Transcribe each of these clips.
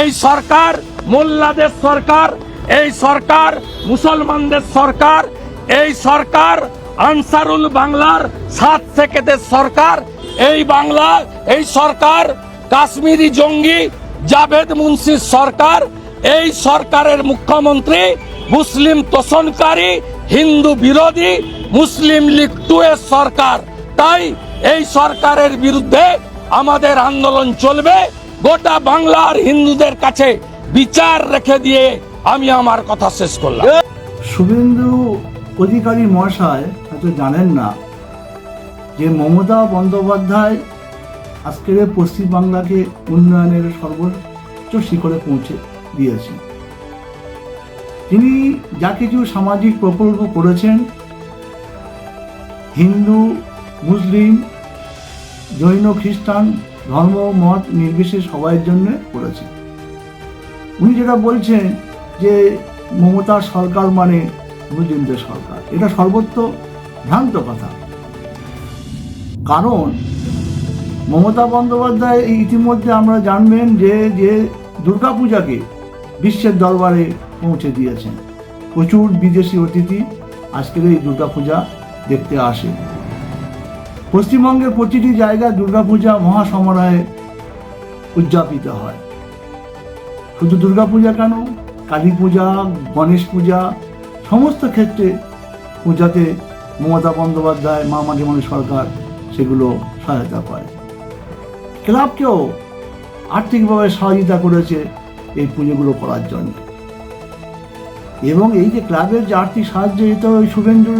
এই সরকার মোল্লাদের সরকার, এই সরকার মুসলমানদের সরকার, এই সরকার আনসারুল বাংলার 7 সেকেন্ডের সরকার, এই বাংলা এই সরকার কাশ্মীরি জঙ্গি জাভেদ মুন্সির সরকার, এই সরকারের মুখ্যমন্ত্রী মুসলিম তোষণকারী হিন্দু বিরোধী মুসলিম লীগ 2 এর সরকার। তাই এই সরকারের বিরুদ্ধে আমাদের আন্দোলন চলবে। গোটা বাংলার হিন্দুদের কাছে বিচার রেখে দিয়ে আমি আমার কথা শেষ করলাম। শুভেন্দু অধিকারী মহাশয় হয়তো জানেন না যে মমতা বন্দ্যোপাধ্যায় আজকের পশ্চিমবাংলাকে উন্নয়নের সর্বোচ্চ শিখরে পৌঁছে দিয়েছেন। তিনি যা কিছু সামাজিক প্রকল্প করেছেন হিন্দু মুসলিম জৈন খ্রিস্টান ধর্ম মত নির্বিশেষে সবার জন্য করেছেন। উনি যেটা বলছেন যে মমতার সরকার মানে মুসলিমদের সরকার, এটা সর্বত্র ভ্রান্ত কথা। কারণ মমতা বন্দ্যোপাধ্যায় ইতিমধ্যে আমরা জানবেন যে দুর্গাপূজাকে বিশ্বের দরবারে পৌঁছে দিয়েছেন। প্রচুর বিদেশি অতিথি আজকের এই দুর্গাপূজা দেখতে আসে। পশ্চিমবঙ্গের প্রতিটি জায়গায় দুর্গাপূজা মহাসমারোহে উদযাপিত হয়। শুধু দুর্গাপূজা কেন, কালী পূজা, গণেশ পূজা, সমস্ত ক্ষেত্রে পূজাতে মমতা বন্দ্যোপাধ্যায় মা মাঝিমণি সরকার সেগুলো সহায়তা করে। ক্লাবকেও আর্থিকভাবে সহযোগিতা করেছে এই পুজোগুলো করার জন্য। এবং এই যে ক্লাবের যে আর্থিক সাহায্য, এটা ওই শুভেন্দু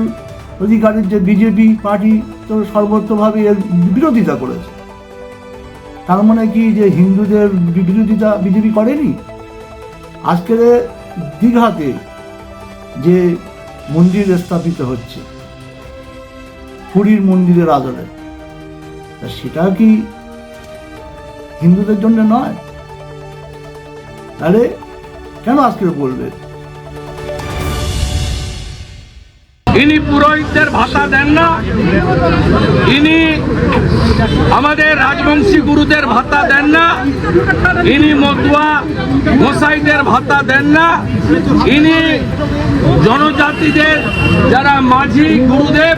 অধিকারীর যে বিজেপি পার্টি তো সর্বত্রভাবে এর বিরোধিতা করেছে। তার মানে কি যে হিন্দুদের বিরোধিতা বিজেপি করেনি? আজকের দীঘাতে যে মন্দির স্থাপিত হচ্ছে পুরীর মন্দিরের আদলে, তা সেটা কি হিন্দুদের জন্য নয়? তাহলে কেন আজকে বলবে? ইনি পুরোহিতদের ভাতা দেন না, ইনি আমাদের রাজবংশী গুরুদের ভাতা দেন না, ইনি মতুয়া গোসাইদের ভাতা দেন না, ইনি জনজাতিদের যারা মাঝি গুরুদেব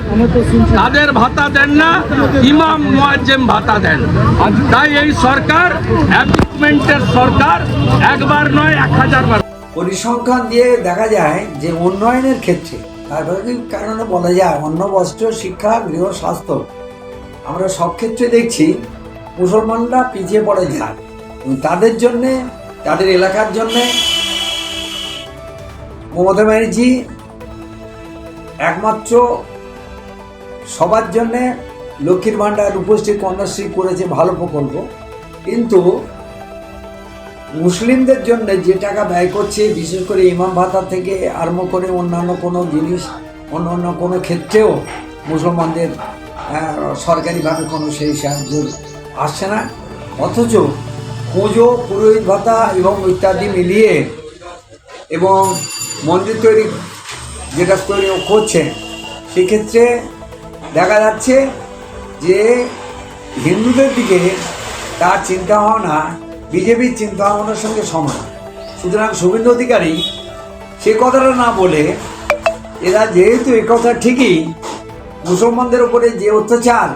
তাদের ভাতা দেন না, ইমাম মুয়াজ্জেম ভাতা দেন। তাই এই সরকার অ্যাপিটমেন্টের সরকার, একবার নয় 1000 বার। পরিসংখ্যান দিয়ে দেখা যায় যে উন্নয়নের ক্ষেত্রে তারপরে কারণে বলা যায় অন্ন বস্ত্র শিক্ষা গৃহ স্বাস্থ্য আমরা সব ক্ষেত্রে দেখছি মুসলমানরা পিছিয়ে পড়ে যায়। তাদের জন্যে, তাদের এলাকার জন্যে মমতা ব্যানার্জি একমাত্র সবার জন্যে লক্ষ্মীর ভাণ্ডার রূপশ্রী কন্যাশ্রী করেছে, ভালো প্রকল্প। কিন্তু মুসলিমদের জন্য যে টাকা ব্যয় করছে, বিশেষ করে ইমাম ভাতা থেকে আরম্ভ করে অন্যান্য কোনো জিনিস, অন্যান্য কোনো ক্ষেত্রেও মুসলমানদের সরকারিভাবে কোনো সেই সাহায্য আসছে না। অথচ পুজো, পুরোহিত ভাতা এবং ইত্যাদি মিলিয়ে এবং মন্দির তৈরি যেটা তৈরি করছে, সেক্ষেত্রে দেখা যাচ্ছে যে হিন্দুদের দিকে তার চিন্তাভাবনা বিজেপির চিন্তাভাবনার সঙ্গে সমান। সুতরাং শুভেন্দু অধিকারী সে কথাটা না বলে, এরা যেহেতু এ কথা ঠিকই মুসলমানদের উপরে যে অত্যাচার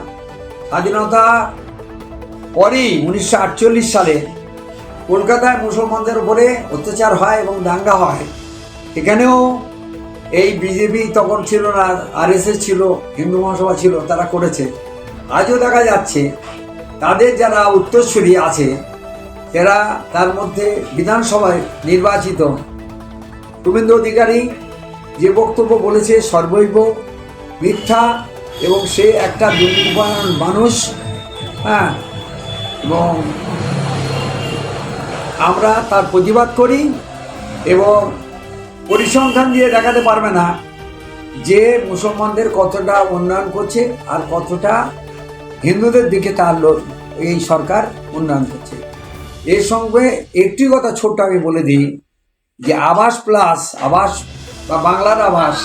স্বাধীনতা পরেই 1948 সালে কলকাতায় মুসলমানদের উপরে অত্যাচার হয় এবং দাঙ্গা হয়, এখানেও এই বিজেপি তখন ছিল না, আরএসএস ছিল, হিন্দু মহাসভা ছিল, তারা করেছে। আজও দেখা যাচ্ছে তাদের যারা উত্তরসূরি আছে এরা তার মধ্যে বিধানসভায় নির্বাচিত শুভেন্দু অধিকারী যে বক্তব্য বলেছে সর্বৈব মিথ্যা, এবং সে একটা দুর্নীতিপরায়ণ মানুষ। এবং আমরা তার প্রতিবাদ করি এবং পরিসংখ্যান দিয়ে দেখাতে পারবে না যে মুসলমানদের কতটা উন্নয়ন করছে আর কতটা হিন্দুদের দিকে তার এই সরকার উন্নয়ন করছে। এর সঙ্গে একটি কথা ছোট্ট আমি বলে দিই যে আবাস প্লাস আবাস বা বাংলার আবাস,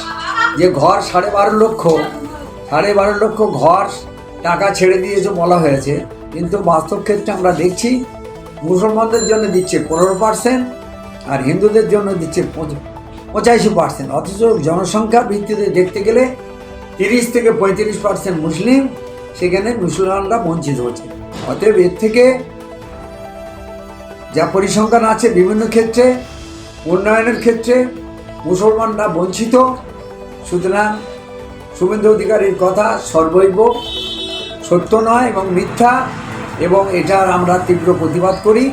যে ঘর 12.5 লক্ষ ঘর টাকা ছেড়ে দিয়েছে বলা হয়েছে, কিন্তু বাস্তব ক্ষেত্রে আমরা দেখছি মুসলমানদের জন্য দিচ্ছে 15% আর হিন্দুদের জন্য দিচ্ছে 85%। অথচ জনসংখ্যার ভিত্তিতে দেখতে গেলে 30 থেকে 35% মুসলিম, সেখানে মুসলমানরা বঞ্চিত হচ্ছে। অতএব এর থেকে যা পরিসংখ্যান আছে বিভিন্ন ক্ষেত্রে, উন্নয়নের ক্ষেত্রে মুসলমানরা বঞ্চিত। সুতরাং শুভেন্দু অধিকারীর কথা সর্বৈব সত্য নয় এবং মিথ্যা, এবং এটার আমরা তীব্র প্রতিবাদ করি।